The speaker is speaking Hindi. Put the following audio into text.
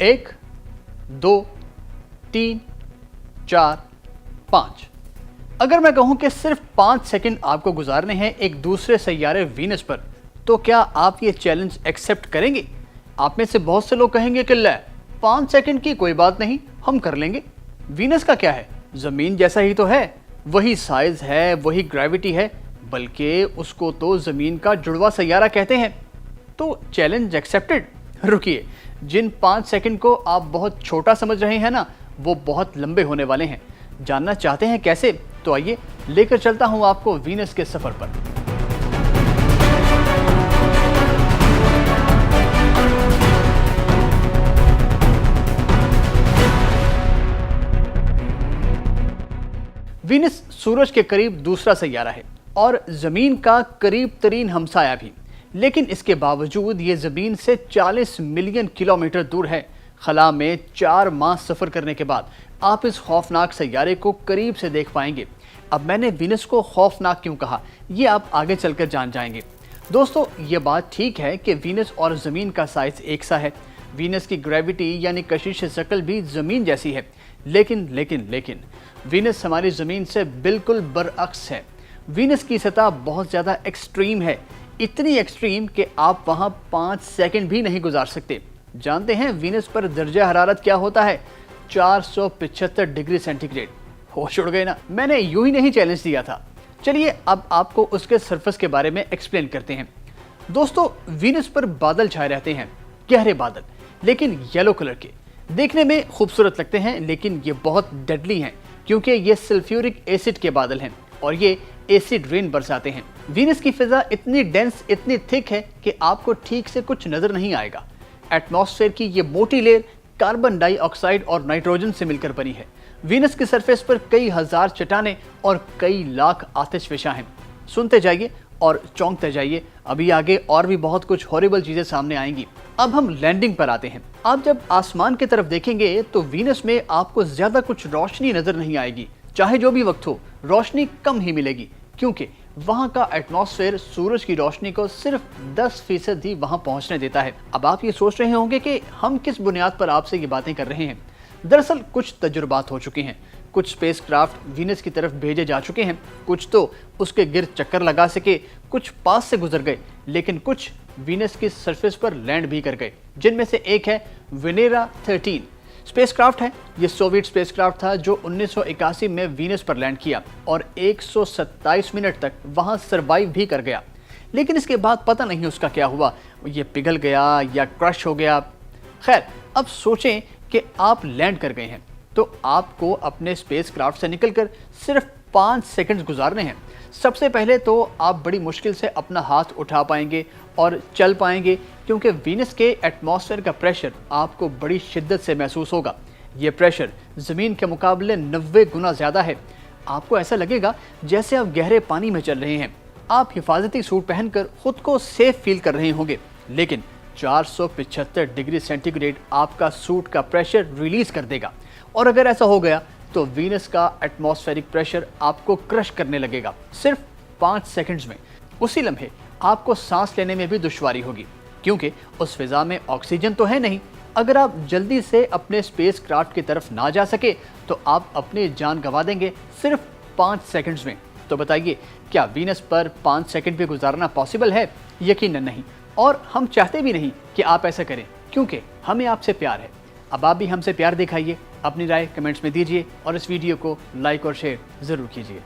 1, 2, 3, 4, 5। अगर मैं कहूं कि सिर्फ 5 सेकंड आपको गुजारने हैं एक दूसरे सैयारे वीनस पर, तो क्या आप ये चैलेंज एक्सेप्ट करेंगे? आप में से बहुत से लोग कहेंगे कि ले 5 सेकंड की कोई बात नहीं, हम कर लेंगे। वीनस का क्या है, जमीन जैसा ही तो है, वही साइज है, वही ग्रेविटी है, बल्कि उसको तो जमीन का जुड़वा सैयारा कहते हैं। तो चैलेंज एक्सेप्टेड। रुकिए, जिन 5 सेकंड को आप बहुत छोटा समझ रहे हैं ना, वो बहुत लंबे होने वाले हैं। जानना चाहते हैं कैसे? तो आइए लेकर चलता हूं आपको वीनस के सफर पर। वीनस सूरज के करीब दूसरा सैयारा है और जमीन का करीब तरीन हमसाया भी, लेकिन इसके बावजूद ये जमीन से 40 मिलियन किलोमीटर दूर है। खला में 4 माह सफर करने के बाद आप इस खौफनाक सैयारे को करीब से देख पाएंगे। अब मैंने वीनस को खौफनाक क्यों कहा, ये आप आगे चलकर जान जाएंगे। दोस्तों, ये बात ठीक है कि वीनस और ज़मीन का साइज एक सा है। वीनस की ग्रेविटी यानी कशिश शक्ल भी ज़मीन जैसी है, लेकिन वीनस हमारी ज़मीन से बिल्कुल बरअक्स है। वीनस की सतह बहुत ज़्यादा एक्सट्रीम है, इतनी एक्सट्रीम कि आप वहाँ 5 सेकंड भी नहीं गुजार सकते। जानते हैं वीनस पर दर्जा हरारत क्या होता है? 475 डिग्री सेंटीग्रेड। होश उड़ गए ना? मैंने यूं ही नहीं चैलेंज दिया था। चलिए अब आपको उसके सरफेस के बारे में एक्सप्लेन करते हैं। दोस्तों, वीनस पर बादल छाए रहते हैं, गहरे बादल, लेकिन येलो कलर के। देखने में खूबसूरत लगते हैं, लेकिन ये बहुत डेडली हैं, क्योंकि ये सल्फ्यूरिक एसिड के बादल हैं और ये एसिड रेन बरसाते हैं। वीनस की फिजा इतनी डेंस, इतनी थिक है कि आपको ठीक से कुछ नजर नहीं आएगा। एटमॉस्फेयर की ये मोटी लेयर कार्बन डाइऑक्साइड और नाइट्रोजन से मिलकर बनी है। वीनस की सरफेस पर कई हजार चट्टानें और कई लाख आतिशफिशा हैं। सुनते जाइए और चौंकते जाइए, अभी आगे और भी बहुत कुछ हॉरिबल चीजें सामने आएंगी। अब हम लैंडिंग पर आते हैं। आप जब आसमान की तरफ देखेंगे तो वीनस में आपको ज्यादा कुछ रोशनी नजर नहीं आएगी। चाहे जो भी वक्त हो, रोशनी कम ही मिलेगी, क्योंकि वहां का एटमॉस्फेयर सूरज की रोशनी को सिर्फ 10% ही वहां पहुंचने देता है। अब आप ये सोच रहे होंगे कि हम किस बुनियाद पर आपसे ये बातें कर रहे हैं। दरअसल कुछ तजुर्बात हो चुके हैं, कुछ स्पेसक्राफ्ट वीनस की तरफ भेजे जा चुके हैं, कुछ तो उसके गिर्द चक्कर लगा सके, कुछ पास से गुजर गए, लेकिन कुछ वीनस की सरफेस पर लैंड भी कर गए, जिनमें से एक है वेनेरा 13 स्पेसक्राफ्ट है। ये सोवियत स्पेसक्राफ्ट था जो 1981 में वीनस पर लैंड किया और 127 मिनट तक वहां सरवाइव भी कर गया। लेकिन इसके बाद पता नहीं उसका क्या हुआ, ये पिघल गया या क्रश हो गया। खैर, अब सोचें कि आप लैंड कर गए हैं, तो आपको अपने स्पेसक्राफ्ट से निकलकर सिर्फ 5 सेकंड्स गुजारने हैं। सबसे पहले तो आप बड़ी मुश्किल से अपना हाथ उठा पाएंगे और चल पाएंगे, क्योंकि वीनस के एटमॉस्फेयर का प्रेशर आपको बड़ी शिद्दत से महसूस होगा। ये प्रेशर ज़मीन के मुकाबले 90 गुना ज़्यादा है। आपको ऐसा लगेगा जैसे आप गहरे पानी में चल रहे हैं। आप हिफाजती सूट पहनकर खुद को सेफ फील कर रहे होंगे, लेकिन 475 डिग्री सेंटीग्रेड आपका सूट का प्रेशर रिलीज कर देगा। और अगर ऐसा हो गया तो वीनस का एटमॉस्फेरिक प्रेशर आपको क्रश करने लगेगा सिर्फ 5 सेकंड्स में। उसी लम्हे आपको सांस लेने में भी दुश्वारी होगी, क्योंकि उस फिजा में ऑक्सीजन तो है नहीं। अगर आप जल्दी से अपने स्पेसक्राफ्ट की तरफ ना जा सके तो आप अपनी जान गंवा देंगे सिर्फ 5 सेकंड्स में। तो बताइए, क्या वीनस पर 5 सेकंड भी गुजारना पॉसिबल है? यकीनन नहीं, और हम चाहते भी नहीं कि आप ऐसा करें, क्योंकि हमें आपसे प्यार है। अब आप भी हमसे प्यार दिखाइए, अपनी राय कमेंट्स में दीजिए और इस वीडियो को लाइक और शेयर ज़रूर कीजिए।